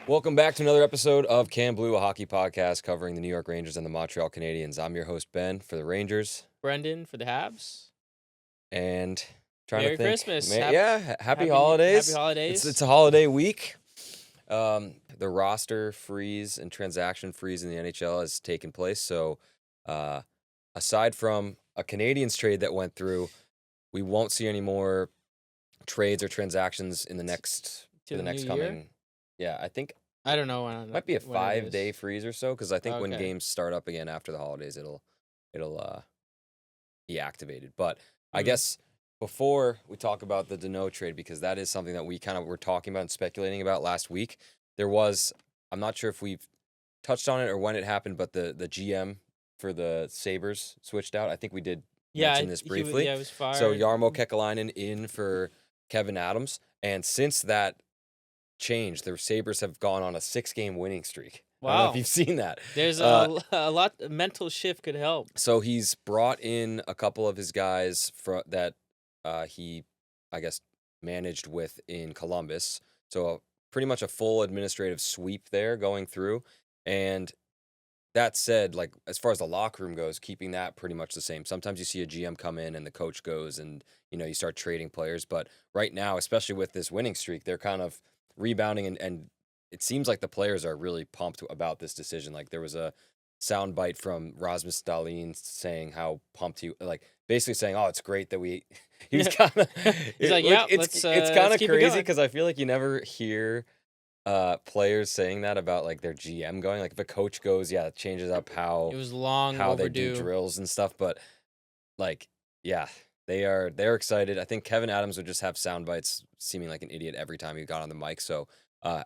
Welcome back to another episode of Can Blue, a hockey podcast covering the New York Rangers and the Montreal Canadiens. I'm your host, Ben, for the Rangers. Brendan for the Habs. And trying Merry to think. Christmas. Happy holidays. Happy holidays. It's a holiday week. The roster freeze and transaction freeze in the NHL has taken place. So aside from a Canadiens trade that went through, we won't see any more trades or transactions in the next coming. Yeah, I think I don't know when. might be a when it 5-day is. freeze or so, because I think when Okay. games start up again after the holidays, it'll be activated. But I Mhm. guess before we talk about the Deneau trade, because that is something that we kind of were talking about and speculating about last week, I'm not sure if we've touched on it or when it happened, but the GM for the Sabres switched out. I think we did mention this briefly. He was fired. So Jarmo Kekalainen in for Kevin Adams, and since that change, the Sabres have gone on a 6-game winning streak. I don't know Wow. if you've seen that. There's a lot. A mental shift could help. So he's brought in a couple of his guys that he, I guess, managed with in Columbus. So pretty much a full administrative sweep there going through. And that said, like as far as the locker room goes, keeping that pretty much the same. Sometimes you see a GM come in and the coach goes and, you start trading players. But right now, especially with this winning streak, they're kind of rebounding and it seems like the players are really pumped about this decision. Like there was a soundbite from Rasmus Dahlin saying how pumped basically saying, "Oh, it's great that we." He was kind of. He's like, "Yeah, it's kind let's of keep it crazy going." because I feel like you never hear players saying that about like their GM going. Like if a coach goes, yeah, it changes up how It was long they overdue. do drills and stuff. But like, yeah, they're excited. I think Kevin Adams would just have sound bites, seeming like an idiot every time he got on the mic. So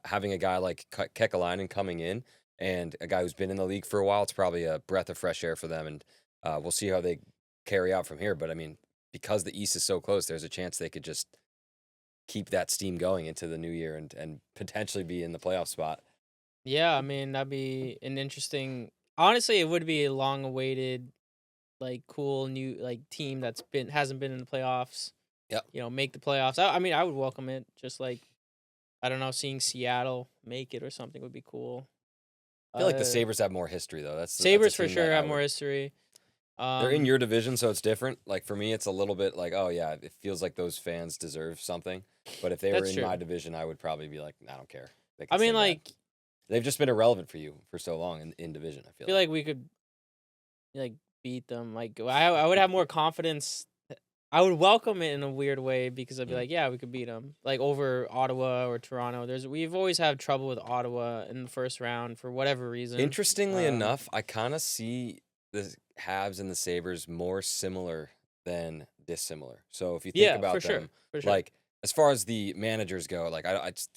having a guy like Kekalainen coming in and a guy who's been in the league for a while, it's probably a breath of fresh air for them. And we'll see how they carry out from here. But I mean, because the East is so close, there's a chance they could just keep that steam going into the new year and potentially be in the playoff spot. Yeah, I mean that'd be an interesting. Honestly, it would be a long-awaited, like cool new team that's hasn't been in the playoffs. Yep. Make the playoffs. I mean, I would welcome it. Just like I don't know, seeing Seattle make it or something would be cool. I feel like the Sabres have more history, though. That's a Sabres for team sure that have more history. They're in your division, so it's different. Like for me, it's a little bit like, oh yeah, it feels like those fans deserve something. But if they were That's in true. my division, I would probably be like, I don't care. They can I mean, say that. like, they've just been irrelevant for you for so long in division. I I feel feel like we could beat them. Like I would have more confidence. I would welcome it in a weird way because I'd be Mm. like, yeah, we could beat them. Like over Ottawa or Toronto. We've always had trouble with Ottawa in the first round for whatever reason. Interestingly enough, I kind of see the Habs and the Sabres more similar than dissimilar. So if you think about for them, sure. like as far as the managers go, like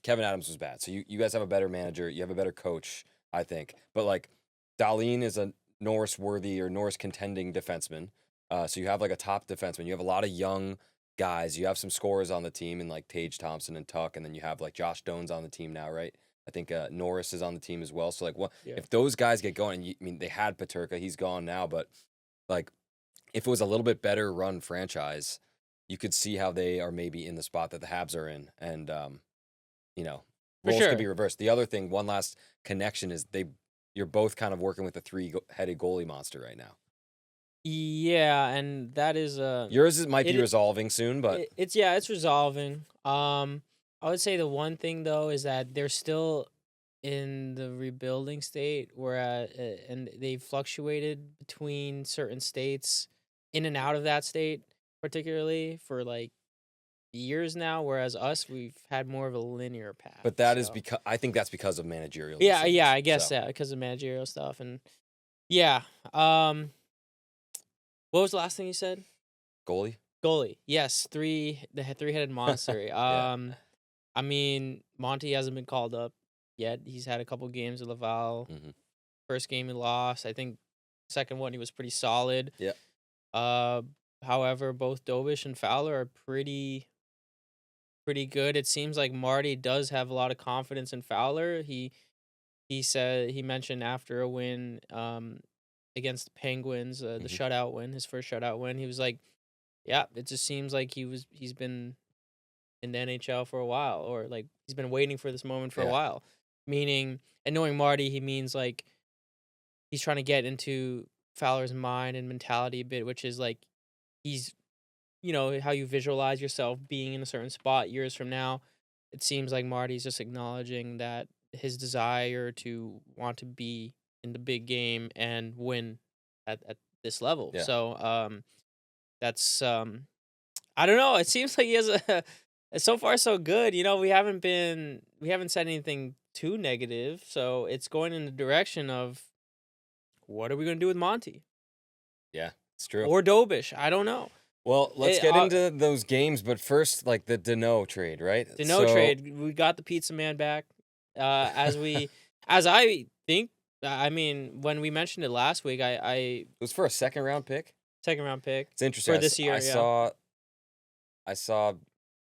Kevin Adams was bad. So you guys have a better manager, you have a better coach, I think. But like Dahlin is a Norris worthy or Norris contending defenseman. So you have like a top defenseman. You have a lot of young guys. You have some scorers on the team, and like Tage Thompson and Tuck, and then you have like Josh Doan's on the team now, right? I think Norris is on the team as well. So like, if those guys get going? I mean, they had Paterka, he's gone now, but like, if it was a little bit better run franchise, you could see how they are maybe in the spot that the Habs are in, and For roles sure. could be reversed. The other thing, one last connection is you're both kind of working with a three-headed goalie monster right now. Yeah, and that is Yours might be resolving soon, but it's resolving. I would say the one thing though is that they're still in the rebuilding state, where and they fluctuated between certain states, in and out of that state, particularly for like years now. Whereas us, we've had more of a linear path. but that is because I think that's because of managerial. Yeah, decisions, I guess so. because of managerial stuff and yeah. What was the last thing you said? Goalie. Goalie. Yes, the three-headed monster. Yeah. I mean, Monty hasn't been called up yet. He's had a couple games at Laval. Mhm. First game he lost. I think second one he was pretty solid. Yeah. However, both Dobish and Fowler are pretty good. It seems like Marty does have a lot of confidence in Fowler. He mentioned after a win against the Penguins, the shutout win, his first shutout win, he was like, yeah, it just seems like he's been in the NHL for a while, or like he's been waiting for this moment for a while. meaning, and knowing Marty, he means like he's trying to get into Fowler's mind and mentality a bit, which is like he's, how you visualize yourself being in a certain spot years from now. It seems like Marty's just acknowledging that his desire to want to be in the big game and win at this level. Yeah. So that's I don't know. It seems like he has a so far so good. We haven't said anything too negative, so it's going in the direction of what are we gonna do with Monty Yeah, it's true. or Dobish? I don't know. Well, let's It, get into those games, but first, like the Dano trade, right? the no trade. We got the pizza man back. As I think. I mean, when we mentioned it last week, I It was for a second round pick. second round pick It's interesting. for this year. I saw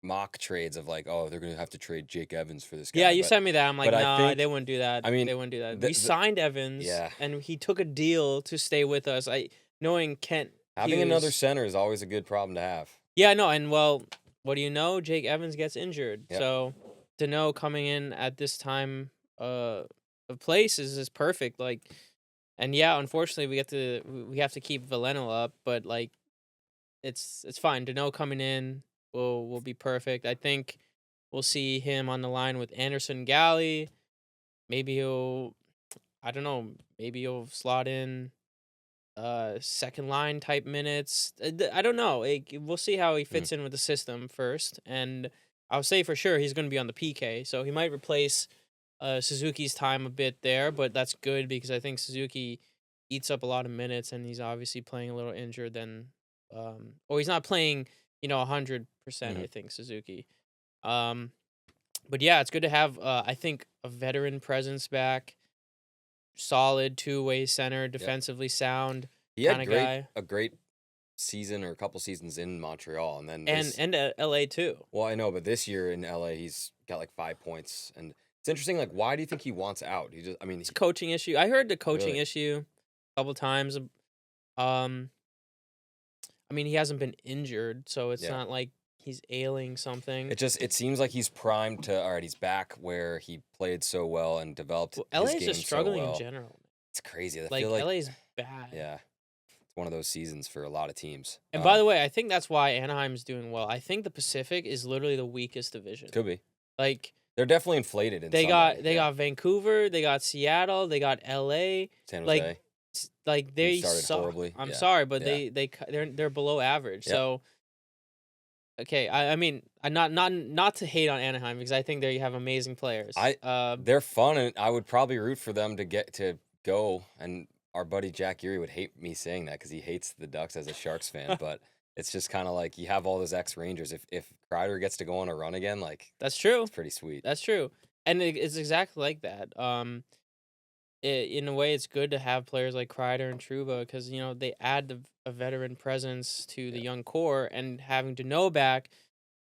mock trades of like, oh, they're gonna have to trade Jake Evans for this guy. Yeah, you but sent me that. I'm like, but I nah, think- they wouldn't do that. I mean, they wouldn't do that. the- We signed Evans, Yeah. and he took a deal to stay with us. Knowing Kent having another Hughes- center is always a good problem to have. Yeah, no, and well, what do you know? Jake Evans gets injured, Yep. so Dano coming in at this time of place is perfect. Like, and yeah, unfortunately, we have to keep Veleno up, but like, it's fine. Dano coming in will be perfect. I think we'll see him on the line with Anderson Galley. Maybe I don't know, maybe he'll slot in second line type minutes. I don't know. We'll see how he fits in with the system first, and I'll say for sure he's going to be on the PK, so he might replace Suzuki's time a bit there, but that's good because I think Suzuki eats up a lot of minutes, and he's obviously playing a little injured. Or he's not playing 100%. I think Suzuki. But yeah, it's good to have I think a veteran presence back. Solid two-way center, defensively sound He had kind of guy, a great season or a couple seasons in Montreal, and then and LA too. well, I know, but this year in LA, he's got like 5 points, and it's interesting. Like, why do you think he wants out? It's a coaching issue. I heard the coaching Really? issue a couple times. I mean, he hasn't been injured, so it's Yeah. not like he's ailing something. it seems like he's primed to. All right, he's back where he played so well and developed. Well, his LA's game just so struggling well. in general. It's crazy. I Like, feel like LA's bad. yeah, it's one of those seasons for a lot of teams. And by the way, I think that's why Anaheim's doing well. I think the Pacific is literally the weakest division. could be. Like, They're definitely inflated. In they some got way, they yeah. got Vancouver, they got Seattle, they got LA. San like, Jose. Like they started suck. horribly. I'm Yeah. sorry, but Yeah. they're below average. Yep. So okay, I mean, I not to hate on Anaheim because I think they have amazing players. They're fun, and I would probably root for them to go. And our buddy Jack Erie would hate me saying that because he hates the Ducks as a Sharks fan. But it's just kind of like you have all those ex-Rangers. If Kreider gets to go on a run again, like That's true. it's pretty sweet. That's true, and it's exactly like that. In a way, it's good to have players like Kreider and Trouba because they add a veteran presence to the young core, and having Dano back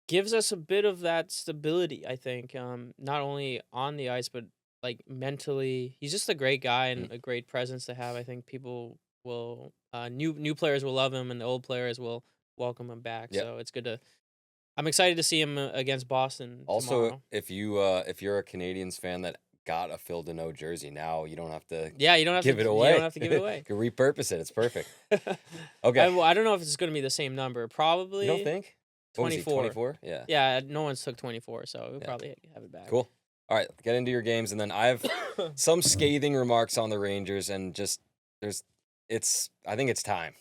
gives us a bit of that stability. I think, not only on the ice but like mentally, he's just a great guy and a great presence to have. I think people will new players will love him, and the old players will welcome him back. Yep. So it's good to. I'm excited to see him against Boston Also, tomorrow. if you're a Canadians fan that got a Phil Danault jersey, now you don't have to Yeah, you don't have give to it away. You don't have to give it away. You can repurpose it. It's perfect. Okay. I don't know if it's going to be the same number. Probably. You don't think? What was he, 24. 24? Yeah. Yeah, no one's took 24, so we'll Yeah. probably have it back. Cool. All right, get into your games, and then I have some scathing remarks on the Rangers, and just I think it's time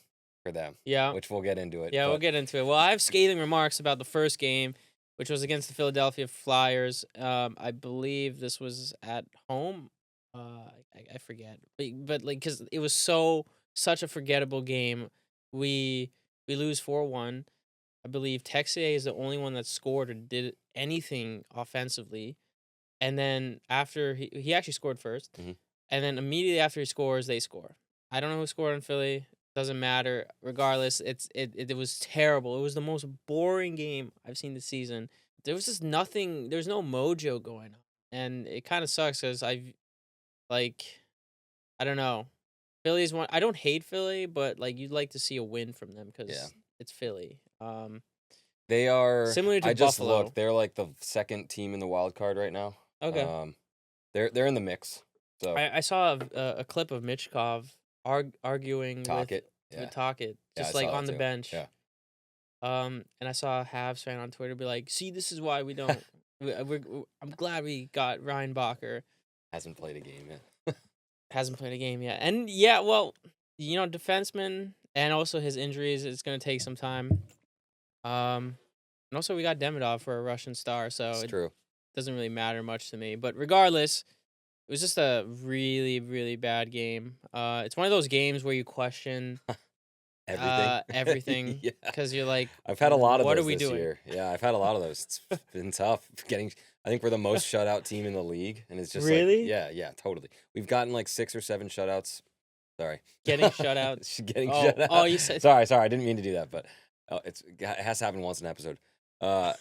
for them, Yeah. which we'll get into it. Yeah, we'll but get into it. Well, I have scathing remarks about the first game, which was against the Philadelphia Flyers. I believe this was at home. I forget, but like because it was such a forgettable game. We lose 4-1. I believe Texier is the only one that scored or did anything offensively. And then after he actually scored first, Mhm. and then immediately after he scores, they score. I don't know who scored in Philly. Doesn't matter. Regardless, it was terrible. It was the most boring game I've seen this season. There was just nothing. There's no mojo going on, and it kind of sucks because I don't know. Philly's one. I don't hate Philly, but like you'd like to see a win from them because Yeah. it's Philly. they are Similar to I just Buffalo. looked. They're like the second team in the wild card right now. Okay. they're in the mix. So I saw a clip of Michkov arguing Talkett, with Talkett, yeah, I just like saw on that the too. bench. Yeah, And I saw a Habs fan on Twitter be like, "See, this is why we don't." I'm glad we got Ryan Bacher. hasn't played a game yet. Hasn't played a game yet, and yeah, well, defenseman and also his injuries. It's gonna take some time. And also we got Demidov for a Russian star, so It's it true. doesn't really matter much to me. But regardless, it was just a really, really bad game. It's one of those games where you question Everything. everything Yeah, because you're like, I've had a lot of what are those we this doing? year. Yeah, I've had a lot of those. It's been tough getting. I think we're the most shutout team in the league, and it's just like, Really? yeah, totally. We've gotten like 6 or 7 shutouts. Sorry, Getting shut out. getting Oh, shut out. oh, you said Sorry, I didn't mean to do that, but it has to happen once an episode. at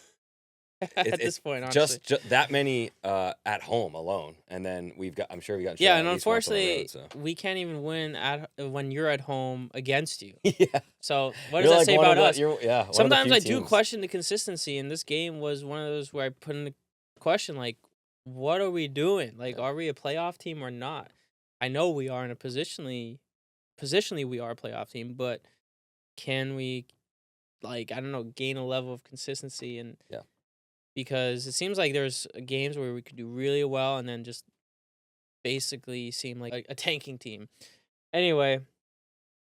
It's this point, honestly. just that many at home alone, and then I'm sure we got shut Yeah, out and at least once on the unfortunately, road. So we can't even win when you're at home against you. yeah, So what you're does that like say one of about the us? you're yeah one of the Sometimes few I do teams. question the consistency, and this game was one of those where I put in the question, like, what are we doing? Like, Yeah. are we a playoff team or not? I know we are in a positionally we are a playoff team, but can we, like, I don't know, gain a level of consistency? And Yeah. because it seems like there's games where we could do really well and then just basically seem like a tanking team. Anyway,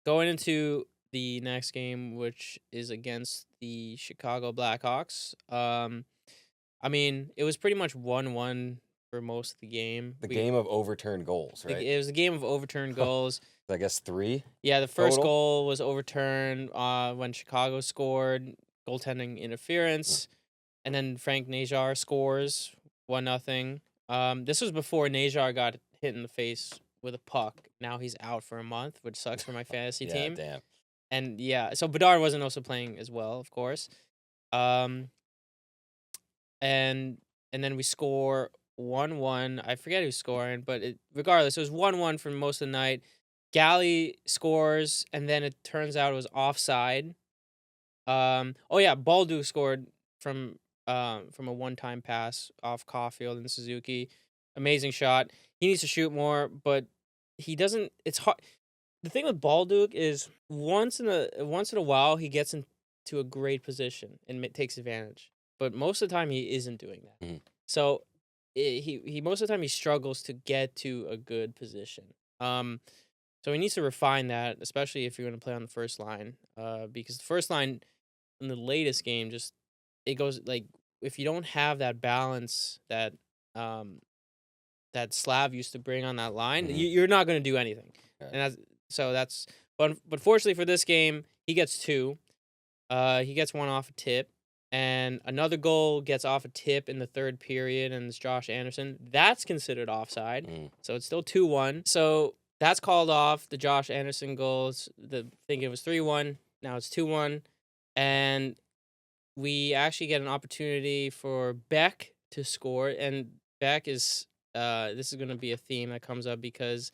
going into the next game, which is against the Chicago Blackhawks. I mean, it was pretty much 1-1 for most of the game. The game of overturned goals, right? It was a game of overturned goals. I guess 3. Yeah, the first Total? goal was overturned when Chicago scored, goaltending interference, and then Frank Najar scores 1-0. This was before Najar got hit in the face with a puck. Now he's out for a month, which sucks for my fantasy Yeah, team. damn. And yeah, so Bedard wasn't also playing as well, of course. Um, and then we score 1-1. I forget who's scoring, but regardless, it was 1-1 for most of the night. Galley scores, and then it turns out it was offside. Oh yeah, Baldu scored from a one-time pass off Caulfield and Suzuki. Amazing shot. He needs to shoot more, but he doesn't. It's hard. The thing with Balduke is once in a while he gets into a great position and takes advantage, but most of the time he isn't doing that. Mhm. So he most of the time he struggles to get to a good position. So he needs to refine that, especially if you're going to play on the first line, because the first line in the latest game just it goes like if you don't have that balance that that Slav used to bring on that line, Mhm. you're not going to do anything. Yeah. And that's but fortunately for this game, he gets 2. He gets 1 off a tip, and another goal gets off a tip in the third period, and it's Josh Anderson. That's considered offside, so it's still 2-1. So that's called off. The Josh Anderson goals. Thinking it was 3-1. Now it's 2-1, and we actually get an opportunity for Beck to score, and Beck is this is going to be a theme that comes up because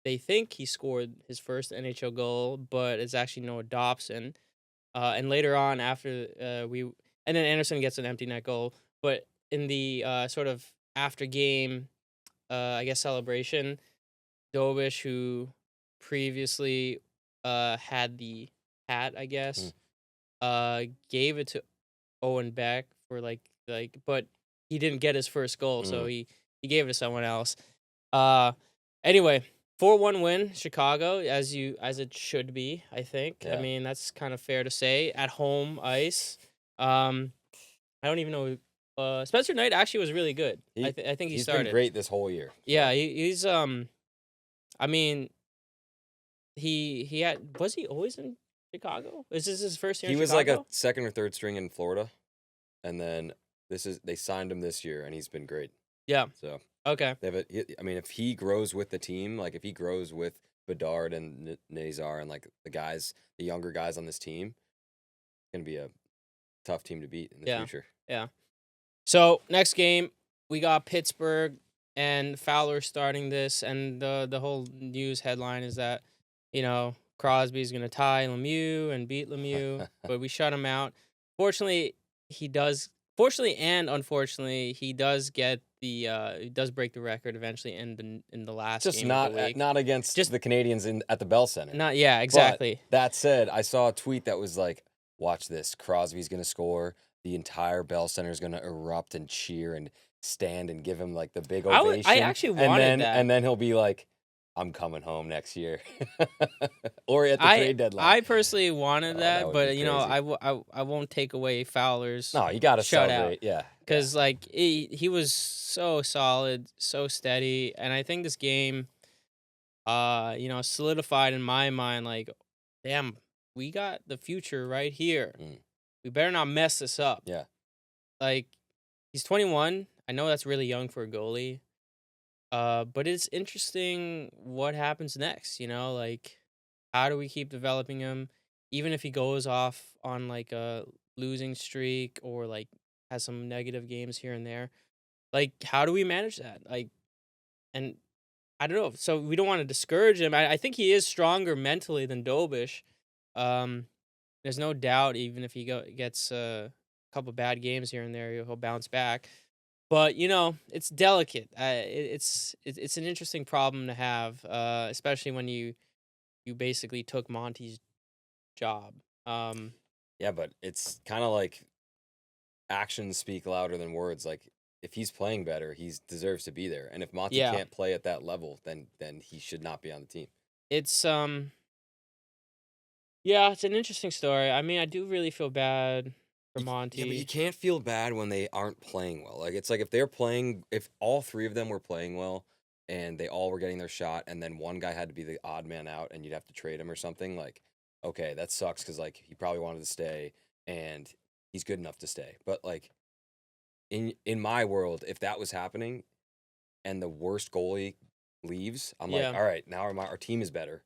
they think he scored his first NHL goal, but it's actually Noah Dobson. And later on, after and then Anderson gets an empty net goal, but in the sort of after game, I guess celebration, Dobish, who previously had the hat, I guess, gave it to Owen Beck for but he didn't get his first goal, so he gave it to someone else. Anyway, 4-1 win, Chicago, as it should be, I think. Yeah. I mean, that's kind of fair to say. At home ice. I don't even know. Spencer Knight actually was really good. I think he started. He's been great this whole year. So. Yeah, he's I mean, he was he always in Chicago? Is this his first year? He in was Chicago? like a second or third string in Florida, and then they signed him this year, and he's been great. Yeah. So Okay. I mean, if he grows with the team, like if he grows with Bedard and Nazar and like the younger guys on this team, it's gonna be a tough team to beat in the future. Yeah. So next game, we got Pittsburgh and Fowler starting this, and the whole news headline is that, Crosby's gonna tie Lemieux and beat Lemieux, but we shut him out. Fortunately and unfortunately, he does get he does break the record eventually in the last Just game of the week. not against Just the Canadians at the Bell Center. not yeah, But exactly. that said, I saw a tweet that was like, "Watch this. Crosby's gonna score. The entire Bell Center is gonna erupt and cheer and stand and give him like the big ovation." I actually wanted that. and then he'll be like, "I'm coming home next year," or at the I trade deadline. I personally wanted Oh, that that, would but be you know, crazy. I won't take away Fowler's No, you gotta shutout celebrate. Yeah, because like he was so solid, so steady, and I think this game, solidified in my mind like, damn, we got the future right here. Mm. We better not mess this up. Yeah. Like, he's 21. I know that's really young for a goalie. But it's interesting what happens next, like how do we keep developing him even if he goes off on like a losing streak or like has some negative games here and there. Like how do we manage that? Like and I don't know. So we don't want to discourage him. I think he is stronger mentally than Dobish. Um there's no doubt even if he gets a couple bad games here and there, he'll bounce back. But it's delicate. It's an interesting problem to have, especially when you basically took Monty's job. Yeah, but it's kind of like actions speak louder than words. Like if he's playing better, he deserves to be there. And if Monty Yeah, can't play at that level, then he should not be on the team. it's yeah, it's an interesting story. I mean, I do really feel bad for Yeah, but you Monty. can't feel bad when they aren't playing well. Like it's like if they're playing, if all three of them were playing well and they all were getting their shot, and then one guy had to be the odd man out, and you'd have to trade him or something. Like, okay, that sucks because like he probably wanted to stay and he's good enough to stay. But like in my world, if that was happening and the worst goalie leaves, I'm like, Yeah, all right, now our team is better.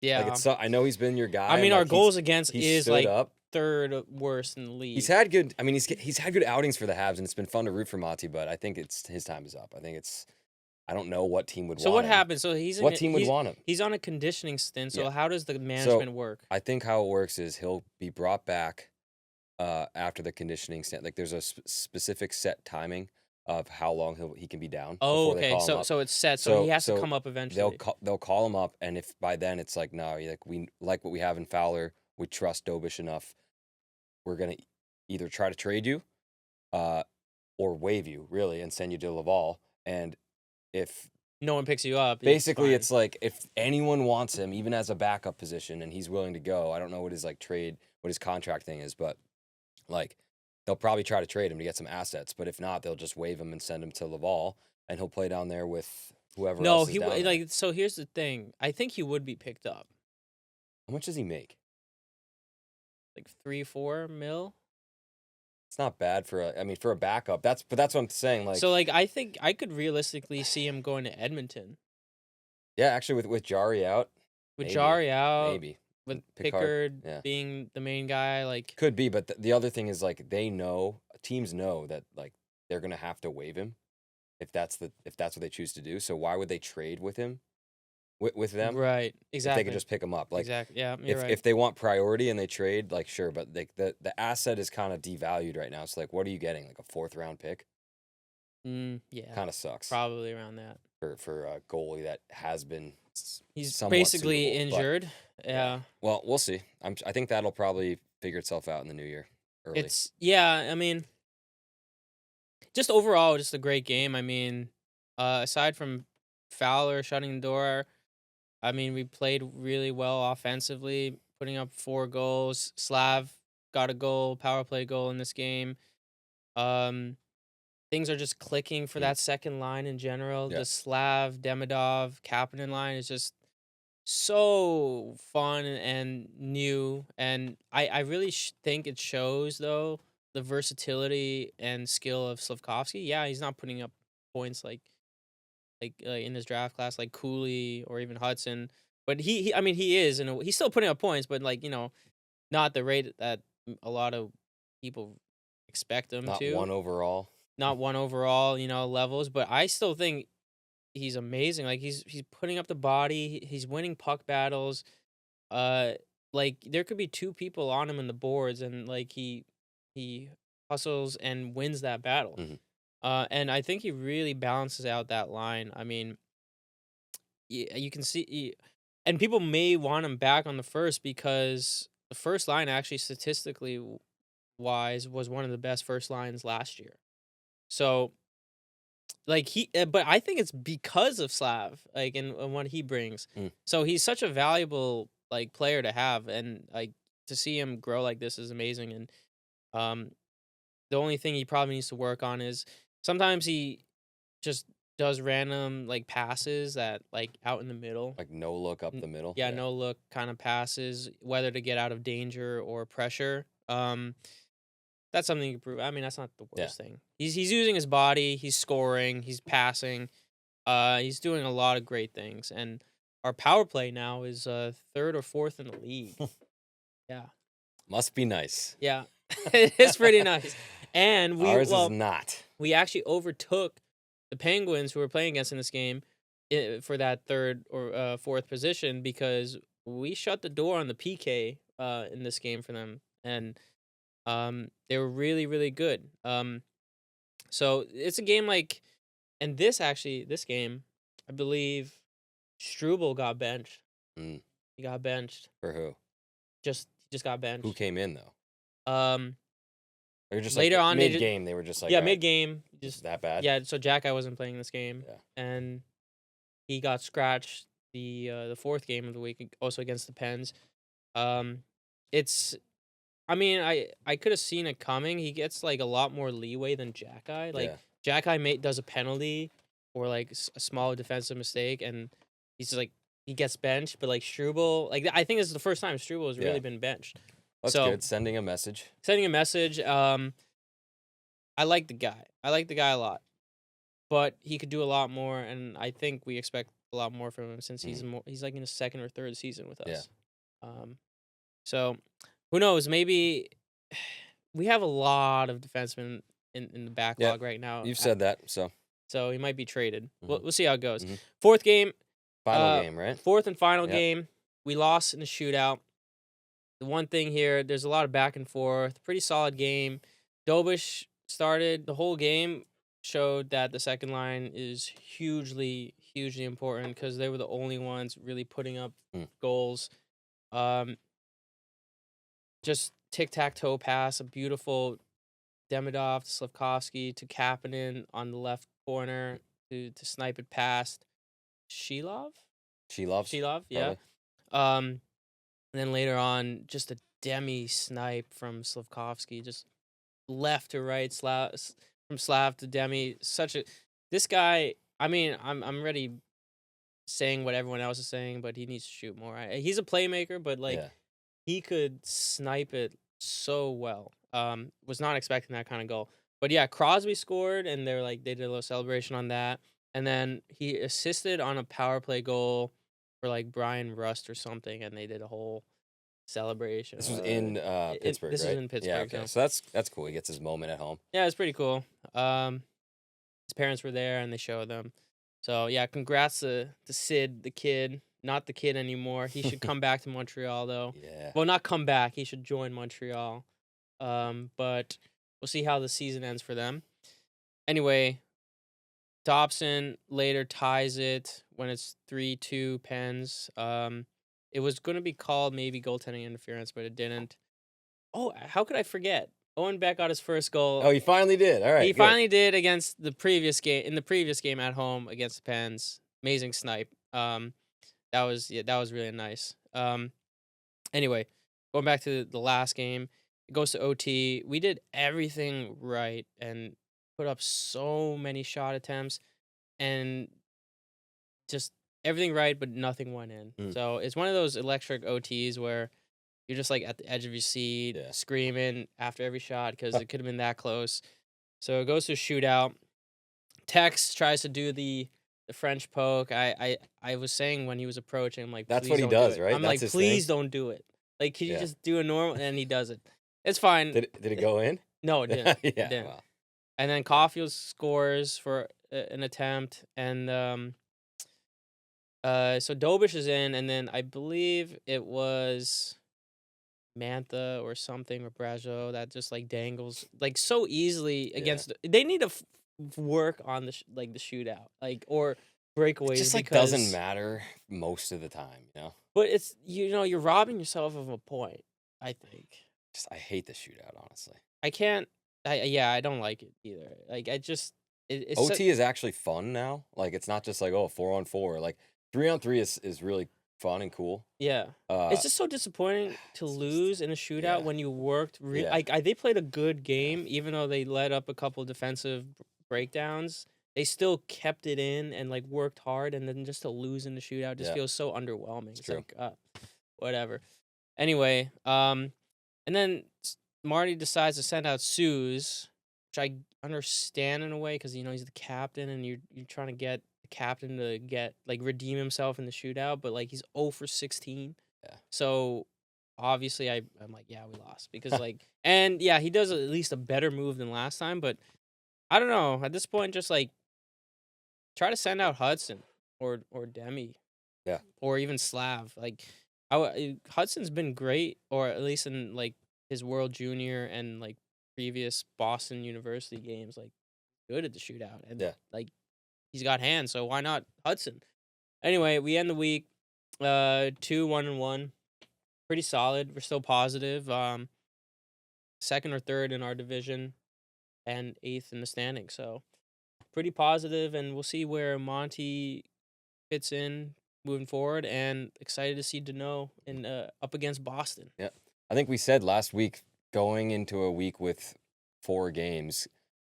Like yeah. it's I know he's been your I guy and mean, our like goals against he's is stood like up. third worst in the He's league. had good. I mean, he's had good outings for the Habs, and it's been fun to root for Monty. But I think his time is up. I think it's. I don't know what team would So want what him. happens? So What team would want him? he's on a conditioning stint. So Yeah. how does the So management work? I think how it works is he'll be brought back after the conditioning stint. Like there's a specific set timing of how long he can be down Oh, before they okay. call him So up. so it's set. So he has to So come up eventually. they'll call him up, and if by then it's like no, like we like what we have in Fowler, we trust Dobish enough. We're gonna either try to trade you, uh, or waive you really and send you to Laval. And if No one picks you up. basically Fine. it's like if anyone wants him, even as a backup position, and he's willing to go, I don't know what his what his contract thing is, but like they'll probably try to trade him to get some assets. But if not, they'll just waive him and send him to Laval, and he'll play down there with whoever No, else is down there. like so. Here's the thing. I think he would be picked up. How much does he make? Like 3-4 mil. It's not bad for for a backup. That's what I'm saying. Like So like I think I could realistically see him going to Edmonton yeah, actually with Jari out, with maybe, Jari out, maybe with Picard, Pickard yeah. being the main guy. Like Could be, but the other thing is like teams know that like they're gonna have to waive him if that's what they choose to do. So why would they trade with him with them right, if they exactly, could just pick him up? Like exactly. Yeah, you're right. if they want priority and they trade, like sure, but like the asset is kind of devalued right now. So like, what are you getting? Like a 4th round pick? Yeah, Kind of sucks probably around that. for a goalie that has been He's somewhat basically suitable, but injured. Yeah. well, we'll see. I think that'll probably figure itself out in the new year early. I mean, just overall, just a great game. I mean, aside from Fowler shutting the door, I mean, we played really well offensively, putting up 4 goals. Slav got a goal, power play goal in this game. Um, things are just clicking for Mm. that second line in general. Yeah. The Slav, Demidov, Kapanen line is just so fun and new, and I really think it shows though the versatility and skill of Slavkovsky. Yeah, he's not putting up points like in his draft class like Cooley or even Hudson, but he I mean he is and he's still putting up points, but like not the rate that a lot of people expect him Not to. one overall. Not one overall levels, but I still think he's amazing. Like he's putting up the body. He's winning puck battles. Uh, like there could be 2 people on him in the boards, and like he hustles and wins that battle. Mhm. And I think he really balances out that line. I mean, you can see, and people may want him back on the first because the first line actually statistically wise was one of the best first lines last year. So like but I think it's because of Slav, like and what he brings. Mm. So he's such a valuable like player to have, and like to see him grow like this is amazing. And um, the only thing he probably needs to work on is sometimes he just does random like passes that like out in the middle. Like no look up the middle. Yeah, no look kind of passes, whether to get out of danger or pressure. That's something you can prove. I mean, that's not the worst thing. He's using his body, he's scoring, he's passing, he's doing a lot of great things. And our power play now is third or fourth in the league. Yeah. Must be nice. Yeah. It's pretty nice. And Ours is not. We actually overtook the Penguins who were playing against in this game for that third or fourth position because we shut the door on the PK in this game for them. And they were really, really good. So it's a game like, and this game, I believe, Struble got benched. Mm. He got benched. For who? Just got benched. Who came in though? Or just later like on, mid game, they were just like, mid game, just that bad. Yeah, so Jack I wasn't playing this game, Yeah. and he got scratched the fourth game of the week, also against the Pens. It's I mean, I could have seen it coming. He gets like a lot more leeway than Jack Eye. Like Jack Eye does a penalty or like a small defensive mistake, and he's just, like he gets benched. But like Struble, like I think this is the first time Struble has really been benched. That's good. Sending a message. I like the guy. I like the guy a lot, but he could do a lot more, and I think we expect a lot more from him since he's like in his second or third season with us. So who knows? Maybe we have a lot of defensemen in the backlog right now. You've said that, so he might be traded. We'll see how it goes. Mm-hmm. Fourth game, final game, right? Fourth and final game. We lost in the shootout. The one thing here, there's a lot of back and forth. Pretty solid game. Dobish started the whole game, showed that the second line is hugely, hugely important because they were the only ones really putting up goals. Just tic-tac-toe pass, a beautiful Demidov to Slavkovsky to Kapanen on the left corner to snipe it past Shilov, yeah. And then later on, just a demi snipe from Slavkovsky, just left to right, from Slav to Demi. This guy. I mean, I'm already saying what everyone else is saying, but he needs to shoot more. He's a playmaker, but he could snipe it so well. Was not expecting that kind of goal. But yeah, Crosby scored, and they did a little celebration on that. And then he assisted on a power play goal for like Brian Rust or something, and they did a whole celebration. This was in Pittsburgh, This right? is in Pittsburgh. Yeah, okay. So that's cool. He gets his moment at home. Yeah, it's pretty cool. His parents were there, and they showed them. So yeah, congrats to Sid, the kid. Not the kid anymore. He should come back to Montreal, though. Yeah. Well, not come back. He should join Montreal. But we'll see how the season ends for them. Anyway, Dobson later ties it when it's 3-2 Pens. It was going to be called maybe goaltending interference, but it didn't. Oh, how could I forget? Owen Beck got his first goal. Oh, he finally did. All right. He finally did against the previous game. In the previous game at home against the Pens. Amazing snipe. That was really nice. Anyway, going back to the last game, it goes to OT. We did everything right and put up so many shot attempts and just everything right, but nothing went in. So it's one of those electric OTs where you're just like at the edge of your seat, screaming after every shot because it could have been that close. So it goes to a shootout. Tex tries to do the French poke. I was saying when he was approaching, I'm like, that's what he does, right? I'm like, please don't do it. Like, can you just do a normal? And he does it. It's fine. Did it go in? No, it didn't. Yeah. It didn't. Wow. And then Caulfield scores for an attempt, and so Dobish is in, and then I believe it was Mantha or something or Brazo that just like dangles like so easily against. They need to work on the the shootout, or It breakaways just like doesn't because. matter most of the time, you know. But it's you're robbing yourself of a point. I think Just I hate the shootout, honestly. I can't. I don't like it either. Like I just it's so, OT is actually fun now. Like it's not just like, oh, 4-on-4. Like 3-on-3 is really fun and cool. yeah. Uh It's just so disappointing to it's just lose in a shootout yeah. when you worked Yeah. they played a good game even though they let up a couple defensive breakdowns. They still kept it in and like worked hard, and then just to lose in the shootout just Yeah. feels so underwhelming. It's It's true. like whatever. Anyway, and then Marty decides to send out Suze, which I understand in a way because he's the captain, and you're trying to get the captain to redeem himself in the shootout, but like he's 0 for 16. Yeah. So obviously I'm like, yeah, we lost because and yeah, he does at least a better move than last time, but I don't know at this point, just like try to send out Hudson or Demi. Yeah. Or even Slav. Hudson's been great, or at least in like his World Junior and like previous Boston University games, like good at the shootout, and Yeah. like he's got hands, so why not Hudson? Anyway, we end the week 2-1-1, pretty solid. We're still positive. Second or third in our division, and eighth in the standing. So pretty positive, and we'll see where Monty fits in moving forward, and excited to see Deneau in up against Boston. Yeah. I think we said last week, going into a week with 4 games,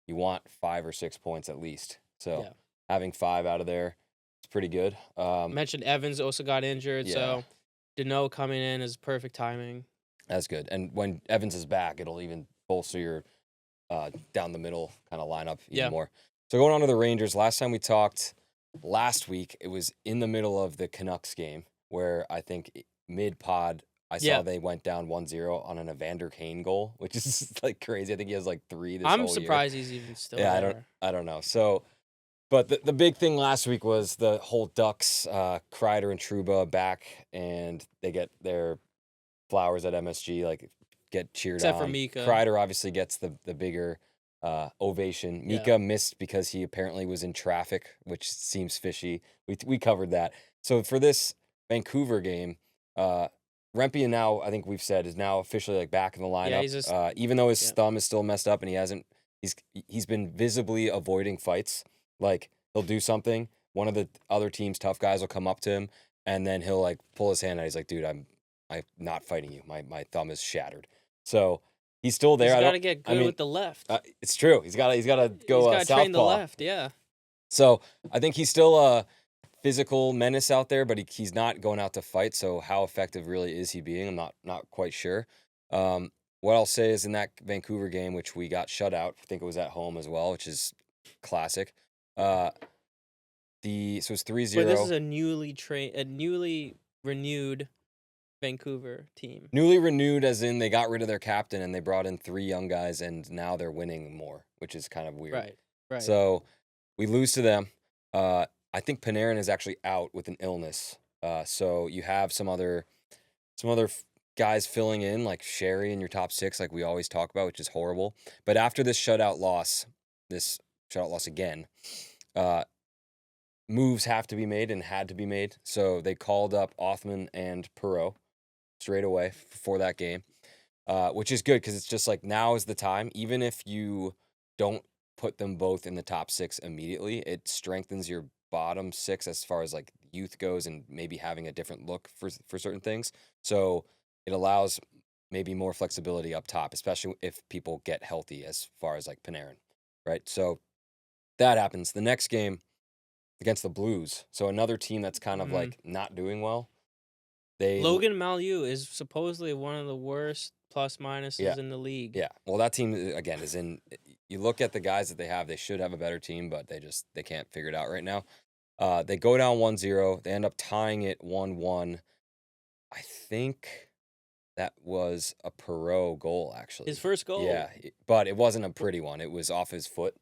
you want 5 or 6 points at least. So Yeah. having 5 out of there is pretty good. Mentioned Evans also got injured, Yeah. so Deneau coming in is perfect timing. That's good. And when Evans is back, it'll even bolster your down the middle kind of lineup even more. So going on to the Rangers, last time we talked last week, it was in the middle of the Canucks game where I think mid-pod I saw they went down 1-0 on an Evander Kane goal, which is like crazy. I think he has like 3 this whole year. I'm surprised he's even still there. I don't know. So, but the big thing last week was the whole Ducks, Kreider and Trouba back, and they get their flowers at MSG, like get cheered Except on. for Mika. Kreider obviously gets the bigger ovation. Mika missed because he apparently was in traffic, which seems fishy. We covered that. So for this Vancouver game, Rempe now, I think we've said, is now officially like back in the lineup. Yeah, he's just, even though his thumb is still messed up and he's been visibly avoiding fights. Like he'll do something, one of the other team's tough guys will come up to him, and then he'll like pull his hand out. He's like, dude, I'm not fighting you. My thumb is shattered. So he's still there. He's got to get good with the left. It's true. He's got to go he's gotta southpaw. train the left. Yeah. So I think he's still a physical menace out there, but he's not going out to fight. So how effective really is he being? I'm not quite sure. What I'll say is in that Vancouver game, which we got shut out, I think it was at home as well, which is classic. So it's 3-0. But this is a newly renewed Vancouver team. Newly renewed as in they got rid of their captain and they brought in 3 young guys, and now they're winning more, which is kind of weird. Right. So we lose to them. I think Panarin is actually out with an illness. So you have some other guys filling in, like Sherry in your top 6, like we always talk about, which is horrible. But after this shutout loss again, moves have to be made and had to be made. So they called up Othman and Perreault straight away for that game, which is good because it's just like now is the time. Even if you don't put them both in the top 6 immediately, it strengthens your bottom 6 as far as like youth goes and maybe having a different look for certain things. So it allows maybe more flexibility up top, especially if people get healthy as far as like Panarin, right? So that happens. The next game against the Blues. So another team that's kind of like not doing well. Logan Mailloux is supposedly one of the worst plus minuses in the league. Yeah. Well, that team again is in. You look at the guys that they have; they should have a better team, but they can't figure it out right now. They go down 1-0. They end up tying it 1-1. I think that was a Perreault goal, actually. His first goal. Yeah, but it wasn't a pretty one. It was off his foot.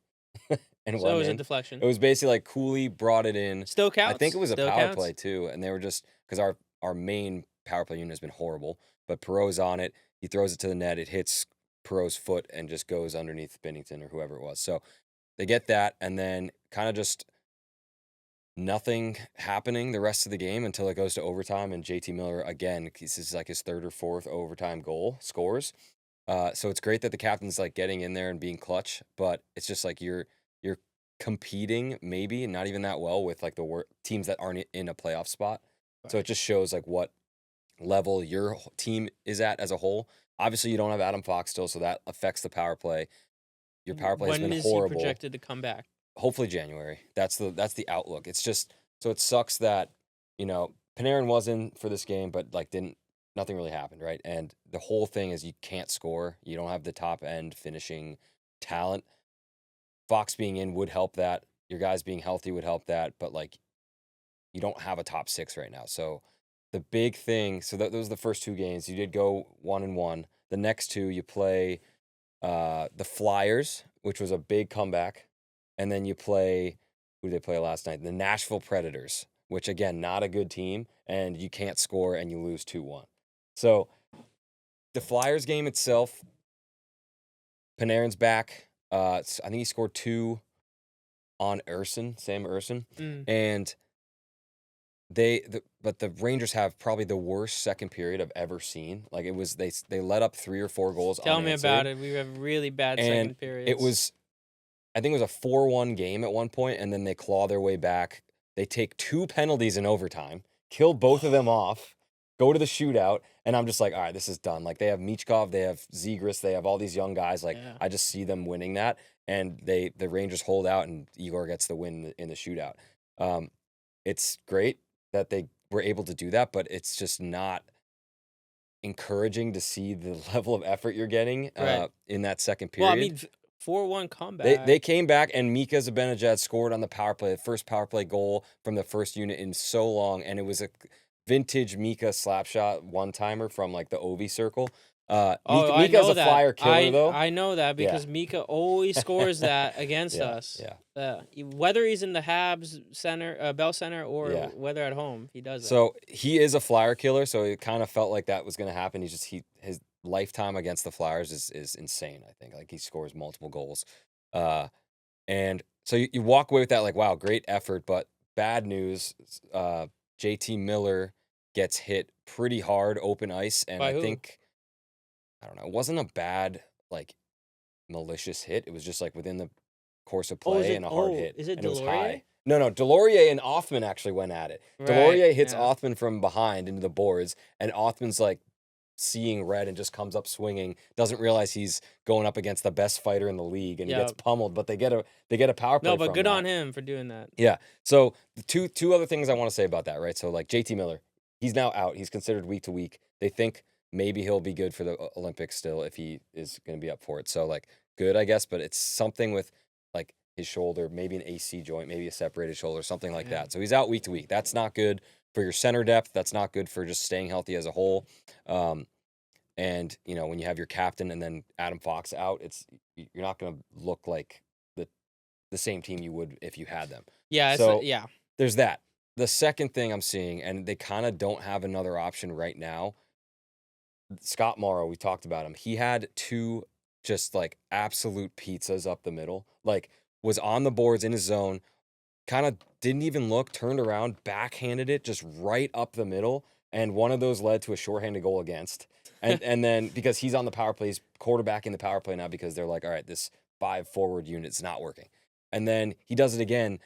And so it was a deflection. It was basically like Cooley brought it in. Still counts. I think it was a power play too, and they were just because our main power play unit has been horrible. But Perreault's on it. He throws it to the net. It hits Perreault's foot and just goes underneath Binnington or whoever it was. So they get that, and then kind of just nothing happening the rest of the game until it goes to overtime. And JT Miller, again, this is like his third or fourth overtime goal scores. So it's great that the captain's like getting in there and being clutch, but it's just like you're competing maybe not even that well with like the teams that aren't in a playoff spot. So it Right. just shows like what level your team is at as a whole. Obviously, you don't have Adam Fox still, so that affects the power play. Your power play has When been is he horrible. projected to come back? Hopefully January. That's the outlook. It's just so it sucks that Panarin was in for this game, but like didn't nothing really happened, right? And the whole thing is you can't score. You don't have the top end finishing talent. Fox being in would help that. Your guys being healthy would help that, but like you don't have a top six right now. So the big thing. So those are the first two games. You did go 1-1. The next two you play the Flyers, which was a big comeback, and then you play who did they play last night? The Nashville Predators, which again not a good team, and you can't score and you lose 2-1. So the Flyers game itself, Panarin's back. I think he scored 2 on Sam Urson, Mm. and but the Rangers have probably the worst second period I've ever seen. Like it was they let up 3 or 4 goals Tell me about unanswered, it. We have really bad and second periods. it was I think it was a 4-1 game at one point, and then they claw their way back. They take 2 penalties in overtime, kill both of them off, go to the shootout, and I'm just like, all right, this is done. Like they have Michkov, they have Zegras, they have all these young guys. Like Yeah. I just see them winning that, and the Rangers hold out, and Igor gets the win in the shootout. It's great that they were able to do that, but it's just not encouraging to see the level of effort you're getting Right. in that second Well, I period. mean, 4-1 comeback. They came back, and Mika Zibanejad scored on the power play, the first power play goal from the first unit in so long, and it was a vintage Mika slap shot one timer from like the Ovi circle. Oh, I Mika's know a that. Flyer killer though. I know that Yeah. because Mika always scores that against Yeah, us. yeah. Whether he's in the Habs center, Bell Center, or Yeah. whether at home, he does that. So he is a Flyer killer, so it kind of felt like that was going to happen. His lifetime against the Flyers is insane. I think like he scores multiple goals, and so you walk away with that like wow, great effort, but bad news. JT Miller gets hit pretty hard open ice, and By I who? think I don't know. It wasn't a bad like malicious hit. It was just like within the course of play and a hard hit, Is it and it was Delorier? high. No, Delorier and Othman actually went at it. Right, Delorier hits yeah. Othman from behind into the boards, and Othman's like seeing red and just comes up swinging. Doesn't realize he's going up against the best fighter in the league, and he gets Yep. pummeled. But they get a power play. No, but from good that. on him for doing that. Yeah. So the two other things I want to say about that, right? So like JT Miller, he's now out. He's considered week to week. They think maybe he'll be good for the Olympics still if he is going to be up for it. So like good, I guess, but it's something with like his shoulder, maybe an AC joint, maybe a separated shoulder, something like Yeah. that. So he's out week to week. That's not good for your center depth. That's not good for just staying healthy as a whole. And when you have your captain and then Adam Fox out, you're not going to look like the same team you would if you had them. Yeah, So yeah. there's that. The second thing I'm seeing, and they kind of don't have another option right now. Scott Morrow, we talked about him. He had 2 just like absolute pizzas up the middle. Like was on the boards in his zone, kind of didn't even look, turned around, backhanded it just right up the middle, and one of those led to a shorthanded goal against. And then because he's on the power play, he's quarterbacking the power play now because they're like, all right, this 5 forward unit's not working. And then he does it again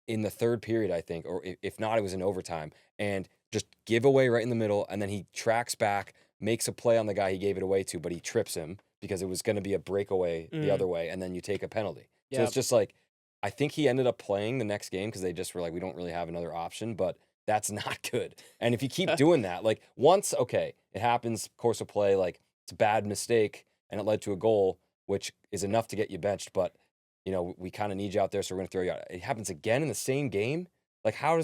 in the third period, I think, or if not, it was in overtime, and just give away right in the middle, and then he tracks back, makes a play on the guy he gave it away to, but he trips him because it was going to be a breakaway the other way, and then you take a penalty. So it's just like, I think he ended up playing the next game because they just were like, we don't really have another option, but that's not good. And if you keep doing that, like once, okay, it happens, course of play, like it's a bad mistake, and it led to a goal, which is enough to get you benched, but we kind of need you out there, so we're going to throw you out. It happens again in the same game. Like, how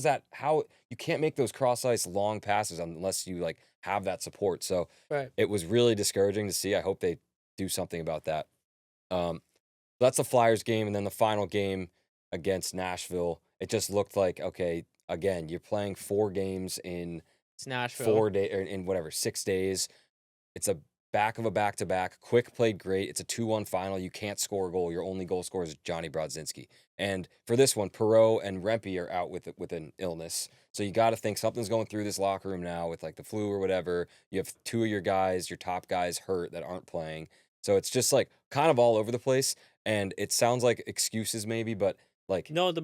you can't make those cross ice long passes unless you like have that support. So Right. it was really discouraging to see. I hope they do something about that. That's the Flyers game. And then the final game against Nashville, it just looked like, okay, again, you're playing 4 games in It's Nashville. 4 days or in whatever, 6 days. It's a back of a back-to-back. Quick played great. It's a 2-1 final. You can't score a goal. Your only goal scorer is Johnny Brodzinski. And for this one, Perreault and Rempe are out with an illness. So you got to think something's going through this locker room now with like the flu or whatever. You have 2 of your guys, your top guys hurt that aren't playing. So it's just like kind of all over the place. And it sounds like excuses maybe, but like No,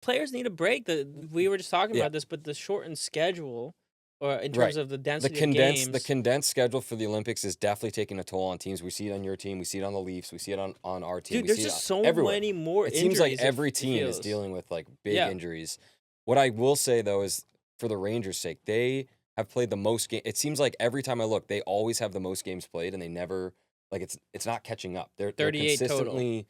players need a break. We were just talking Yeah. about this, but the shortened schedule, or in Right. terms of the the density of condensed games, the condensed schedule for the Olympics is definitely taking a toll on teams. We see it on your team, we see it on the Leafs, we see it on our team. dude, We there's see it just so everywhere. many more It injuries. seems like it- every it team is feels. dealing with like big Yeah. injuries. What I will say though is for the Rangers' sake, they have played the most game. It seems like every time I look, they always have the most games played, and they never like it's not catching up. They're 38 total. consistently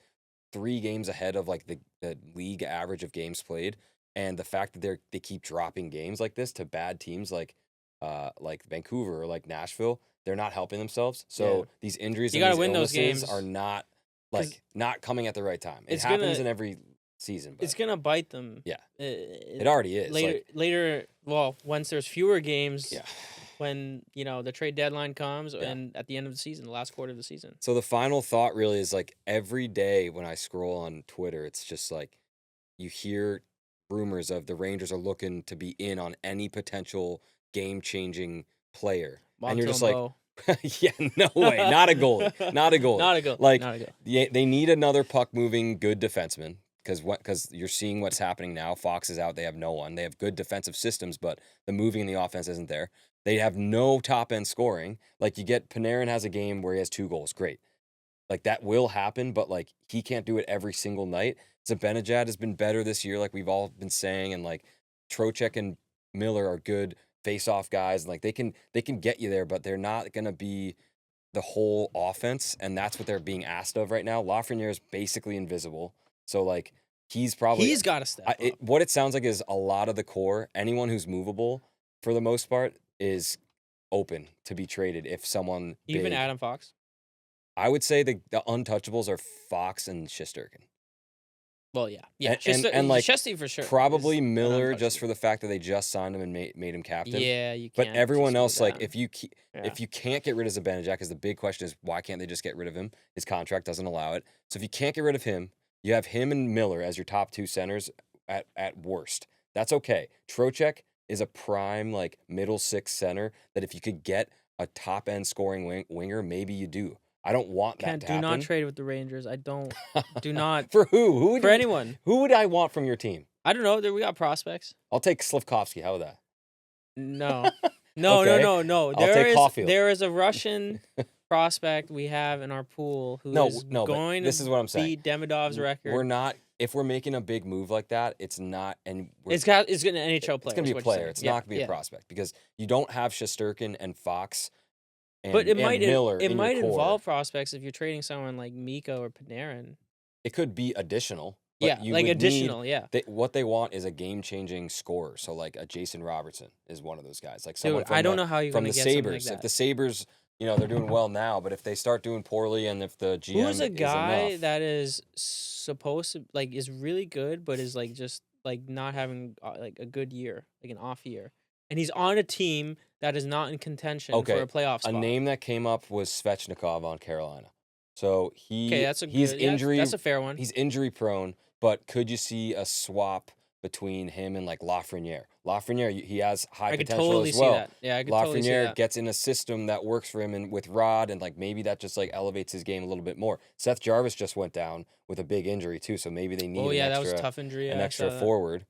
3 games ahead of like the league average of games played, and the fact that they keep dropping games like this to bad teams like Vancouver or like Nashville, they're not helping themselves. So Yeah. these injuries You and gotta these win those illnesses games. are not 'Cause like not coming at the right time. It it's happens gonna- in every season, but It's gonna bite them. Yeah. It it already is. later. Well, once there's fewer games, Yeah. when the trade deadline comes, Yeah. and at the end of the season, the last quarter of the season. So the final thought really is like every day when I scroll on Twitter, it's just like you hear rumors of the Rangers are looking to be in on any potential game-changing player. And you're just like, Montembeault. yeah, no way. Not a goalie. Not a goalie. Not a goal. Like, not a goal. they need another puck-moving good defenseman because you're seeing what's happening now. Fox is out. They have no one. They have good defensive systems, but the moving in the offense isn't there. They have no top-end scoring. Like, you get Panarin has a game where he has 2 goals. Great. Like, that will happen, but, like, he can't do it every single night. Zibanejad has been better this year, like we've all been saying, and, like, Trocheck and Miller are good face-off guys, and, like, they can get you there, but they're not going to be the whole offense, and that's what they're being asked of right now. Lafreniere is basically invisible, so, like, he's probably... He's got to step up. What it sounds like is a lot of the core, anyone who's movable, for the most part, is open to be traded if someone Even big- Adam Fox. I would say the untouchables are Fox and Shesterkin. Well, yeah. And, like, Chesty for sure. Probably is an Miller just untouchable. for the fact that they just signed him and made him captain. Yeah, you But can't. everyone just else, go like, down. if you Yeah. if you can't get rid of Zibanejad, because the big question is why can't they just get rid of him? His contract doesn't allow it. So if you can't get rid of him, you have him and Miller as your top 2 centers at worst. That's okay. Trocheck is a prime, like, middle 6 center that if you could get a top end scoring winger, maybe you do. I don't want that Can't to do happen. not trade with the Rangers. I don't. Do not For who? Who would for you- anyone. Who would I want from your team? I don't know. There we got prospects. I'll take Slafkovsky. How about that? No. No, Okay. no. I'll take Caulfield. There is a Russian prospect we have in our pool who is No, but going this to is what I'm saying. beat Demidov's record. We're not. If we're making a big move like that, it's not. And It's gonna NHL player. It's gonna be is a what you're player. saying. It's Yeah, not gonna be yeah. a prospect because you don't have Shesterkin and Fox. And, But it and might Miller. it in might your core. involve prospects if you're trading someone like Miko or Panarin. It could be additional. But Yeah, you like would additional. Need, Yeah. what they want is a game-changing scorer. So like a Jason Robertson is one of those guys. Like someone Dude, from I don't the, know how you're from gonna the get something like Sabres. If that. the Sabres, they're doing well now, but if they start doing poorly and if the GM Who's a is guy enough, that is supposed to is really good, but is like just like not having like a good year, like an off year, and he's on a team that is not in contention Okay, for a playoff a spot. name that came up was Svechnikov on Carolina. So Okay, that's a he's good. Yeah, injury. that's a fair one. He's injury prone, but could you see a swap between him and like Lafreniere? Lafreniere, he has high I could potential totally as see well. that. Yeah, I could totally see Lafreniere that. gets in a system that works for him and with Rod, and like maybe that just like elevates his game a little bit more. Seth Jarvis just went down with a big injury too, so maybe they need Oh yeah, an that extra, was a tough injury. an Yeah, I extra saw that. forward.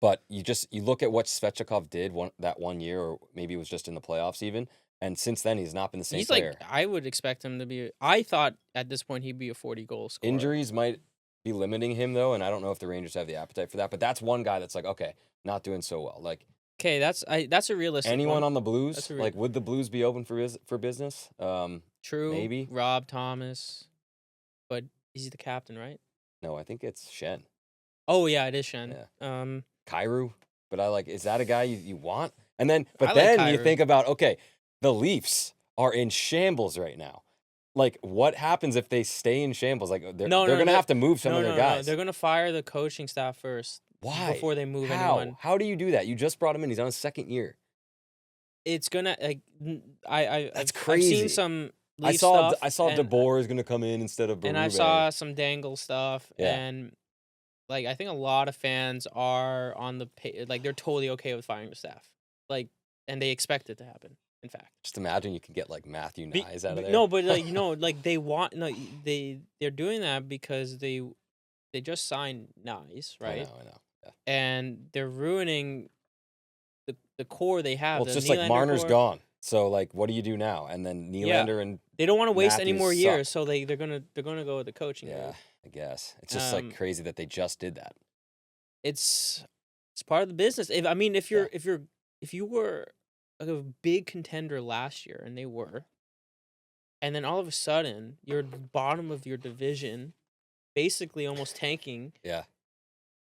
But you look at what Svechnikov did that one year, or maybe it was just in the playoffs even, and since then he's not been the same He's player. like, I would expect him to be. I thought at this point he'd be a 40-goal scorer. Injuries might be limiting him though, and I don't know if the Rangers have the appetite for that. But that's one guy that's like, okay, not doing so well. Like Okay, that's a realistic anyone one. on the Blues, That's a like would the Blues be open for business? True. maybe. Rob Thomas, but he's the captain, right? No, I think it's Shen, Oh yeah, it is Shen. Yeah. Kyrou. But is that a guy you want? And then, I like then you Kyrou. think about, okay, the Leafs are in shambles right now. Like, what happens if they stay in shambles? Like, they're going to have to move some of their guys. They're gonna fire the coaching staff first. Why? Before they move How? anyone. How do you do that? You just brought him in. He's on his second year. it's gonna like That's I've seen crazy. some I Leaf saw stuff, I saw DeBoer is gonna come in instead of and I Berube. saw some Dangle stuff, Yeah. and like I think a lot of fans are on the like they're totally okay with firing the staff, like, and they expect it to happen. In fact, Just imagine you can get like Matthew Nyes out of there. no, but like like they want they're doing that because they just signed Nyes, right? I know. Yeah. And they're ruining the core they have. Well, it's The just like Nylander Marner's core. gone. So like, what do you do now? And then Yeah, Nylander and they don't want to waste any Matthews more suck. years, so they're gonna go with the coaching. Yeah, route. I guess it's just like crazy that they just did that. It's part of the business. If I mean, if you were like a big contender last year, and they were, and then all of a sudden you're at the bottom of your division, basically almost tanking. Yeah,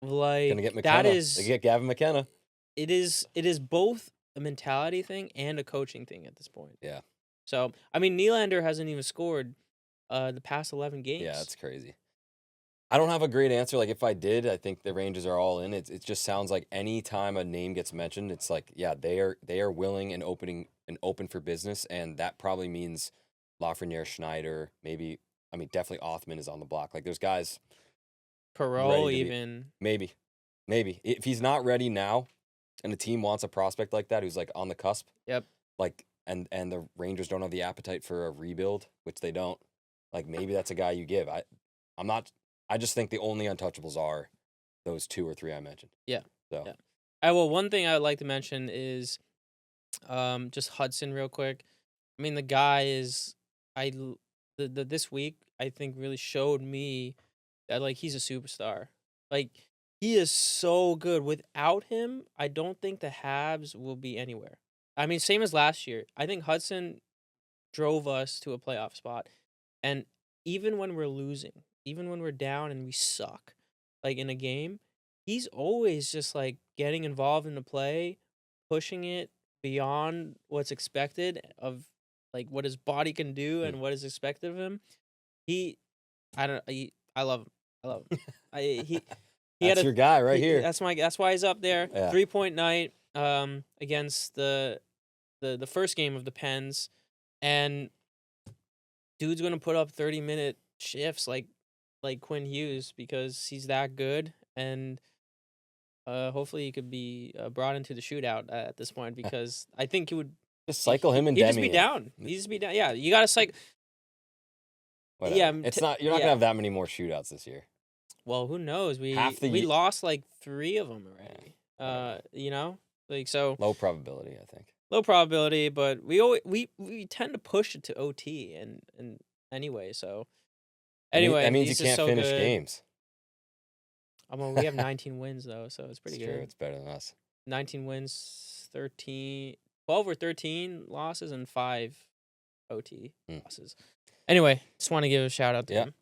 Like gonna get McKenna. that They is get Gavin McKenna. it is both a mentality thing and a coaching thing at this point. Yeah. So I mean, Nylander hasn't even scored the past 11 games. Yeah, that's crazy. I don't have a great answer. Like if I did, I think the Rangers are all in. It just sounds like any time a name gets mentioned, it's like, yeah, they are willing and open for business, and that probably means Lafreniere, Schneider, maybe. I mean, definitely Othman is on the block. Like there's guys. Perot even. Maybe if he's not ready now, and the team wants a prospect like that who's like on the cusp. Yep. Like and the Rangers don't have the appetite for a rebuild, which they don't. Like maybe that's a guy you give. I'm not. I just think the only untouchables are those 2 or 3 I mentioned. Yeah. So. Yeah. Well, one thing I would like to mention is, just Hudson real quick. I mean, the guy is, this week I think really showed me that like he's a superstar. Like he is so good. Without him, I don't think the Habs will be anywhere. I mean, same as last year. I think Hudson drove us to a playoff spot, and even when we're losing, even when we're down and we suck, like in a game, he's always just like getting involved in the play, pushing it beyond what's expected of like what his body can do and what is expected of him. I love him. I love him. He That's your guy right here. That's why he's up there. Yeah. 3-point night against the first game of the Pens, and dude's gonna put up 30-minute shifts like Quinn Hughes because he's that good, and hopefully he could be brought into the shootout at this point because I think he would just cycle him and he'd Demi. just be down. He'd just be down. Yeah, you gotta cycle. Whatever. Yeah, it's not. You're not gonna have that many more shootouts this year. Well, who knows? We lost like 3 of them already. Like so. Low probability, I think. Low probability, but we tend to push it to OT and anyway. So anyway, that means you can't finish games. I mean, we have 19 wins though, so it's pretty good. True. It's better than us. 19 wins, 12 or 13 losses, and 5 OT losses. Anyway, just want to give a shout out to him.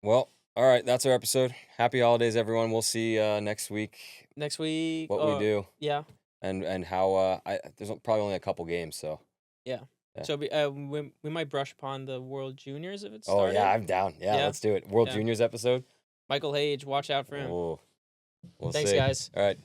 Well, all right, that's our episode. Happy holidays, everyone. We'll see next week. Next week, what we do. Yeah. And how there's probably only a couple games, so. Yeah. So we might brush upon the World Juniors if it's started. Oh yeah, I'm down. Yeah, let's do it. World Juniors episode. Michael Hage, watch out for him. Oh, Thanks, guys. All right.